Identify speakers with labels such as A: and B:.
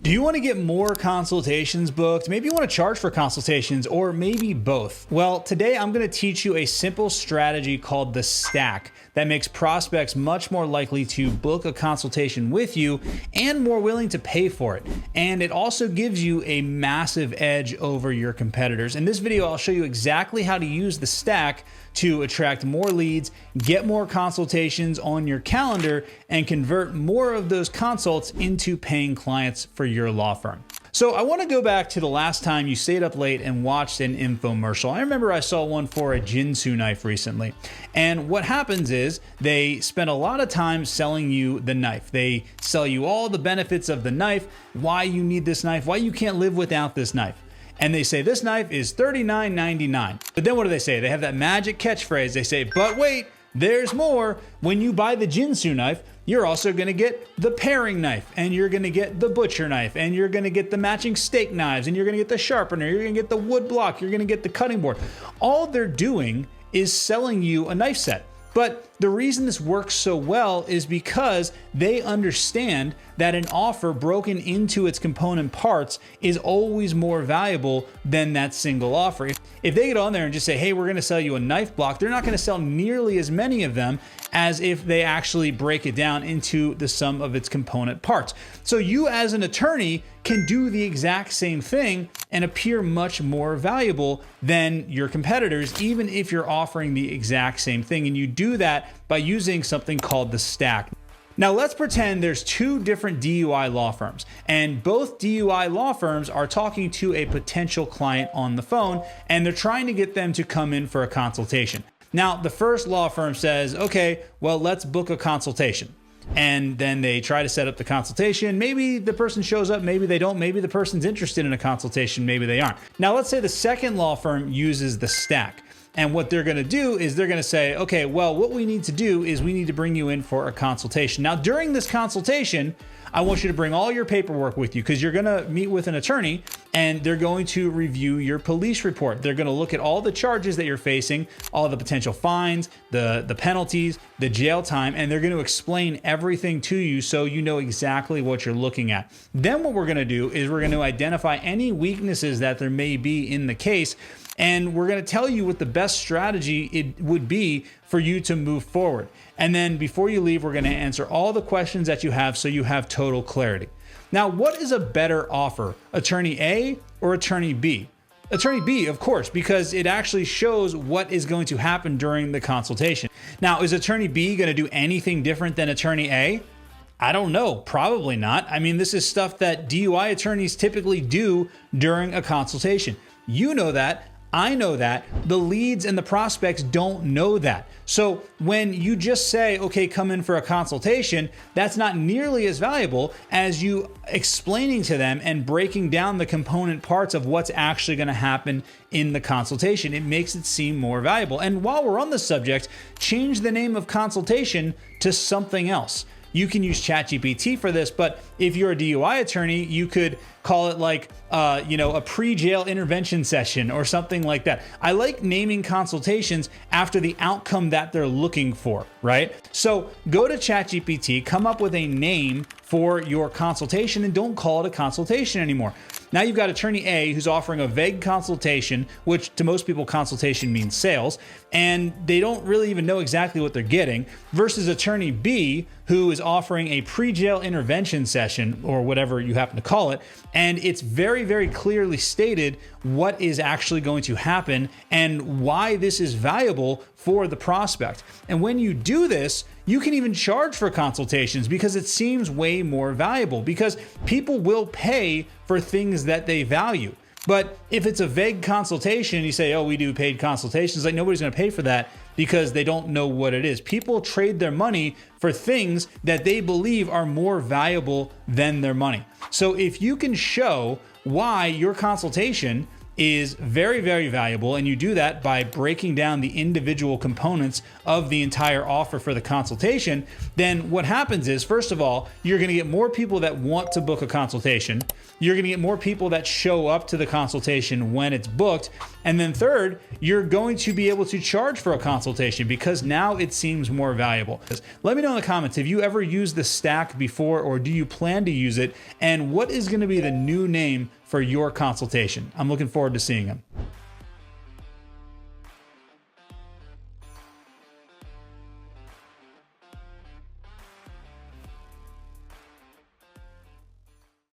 A: Do you want to get more consultations booked? Maybe you want to charge for consultations, or maybe both. Well, today I'm going to teach you a simple strategy called the stack that makes prospects much more likely to book a consultation with you and more willing to pay for it. And it also gives you a massive edge over your competitors. In this video, I'll show you exactly how to use the stack to attract more leads, get more consultations on your calendar, and convert more of those consults into paying clients for your law firm. So I want to go back to the last time you stayed up late and watched an infomercial. I remember I saw one for a Jinsu knife recently. And what happens is they spend a lot of time selling you the knife. They sell you all the benefits of the knife, why you need this knife, why you can't live without this knife. And they say this knife is $39.99. But then what do they say? They have that magic catchphrase. They say, but wait, there's more. When you buy the Jinsu knife, you're also gonna get the paring knife, and you're gonna get the butcher knife, and you're gonna get the matching steak knives, and you're gonna get the sharpener, you're gonna get the wood block, you're gonna get the cutting board. All they're doing is selling you a knife set. But the reason this works so well is because they understand that an offer broken into its component parts is always more valuable than that single offer. If they get on there and just say, hey, we're gonna sell you a knife block, they're not gonna sell nearly as many of them as if they actually break it down into the sum of its component parts. So you as an attorney can do the exact same thing and appear much more valuable than your competitors, even if you're offering the exact same thing. And you do that by using something called the stack. Now let's pretend there's two different DUI law firms, and both DUI law firms are talking to a potential client on the phone, and they're trying to get them to come in for a consultation. Now, the first law firm says, okay, well, let's book a consultation. And then they try to set up the consultation. Maybe the person shows up, maybe they don't. Maybe the person's interested in a consultation, maybe they aren't. Now, let's say the second law firm uses the stack. And what they're gonna do is they're gonna say, okay, well, what we need to do is we need to bring you in for a consultation. Now, during this consultation, I want you to bring all your paperwork with you because you're gonna meet with an attorney and they're going to review your police report. They're gonna look at all the charges that you're facing, all the potential fines, the penalties, the jail time, and they're gonna explain everything to you so you know exactly what you're looking at. Then what we're gonna do is we're gonna identify any weaknesses that there may be in the case, and we're gonna tell you what the best strategy it would be for you to move forward. And then before you leave, we're gonna answer all the questions that you have so you have total clarity. Now, what is a better offer, attorney A or attorney B? Attorney B, of course, because it actually shows what is going to happen during the consultation. Now, is attorney B gonna do anything different than attorney A? I don't know, probably not. I mean, this is stuff that DUI attorneys typically do during a consultation. You know that. I know that. The leads and the prospects don't know that. So when you just say, okay, come in for a consultation, that's not nearly as valuable as you explaining to them and breaking down the component parts of what's actually going to happen in the consultation. It makes it seem more valuable. And while we're on the subject, change the name of consultation to something else. You can use ChatGPT for this, but if you're a DUI attorney, you could call it like, a pre-jail intervention session or something like that. I like naming consultations after the outcome that they're looking for, right? So go to ChatGPT, come up with a name for your consultation, and don't call it a consultation anymore. Now you've got attorney A who's offering a vague consultation, which to most people consultation means sales, and they don't really even know exactly what they're getting, versus attorney B who is offering a pre-jail intervention session or whatever you happen to call it. And it's very, very clearly stated what is actually going to happen and why this is valuable for the prospect. And when you do this, you can even charge for consultations because it seems way more valuable, because people will pay for things that they value. But if it's a vague consultation, you say, oh, we do paid consultations, like nobody's gonna pay for that because they don't know what it is. People trade their money for things that they believe are more valuable than their money. So if you can show why your consultation is very, very valuable, and you do that by breaking down the individual components of the entire offer for the consultation, then what happens is, first of all, you're going to get more people that want to book a consultation. You're going to get more people that show up to the consultation when it's booked. And then third, you're going to be able to charge for a consultation because now it seems more valuable. Let me know in the comments, have you ever used the stack before, or do you plan to use it? And what is going to be the new name for your consultation? I'm looking forward to seeing them.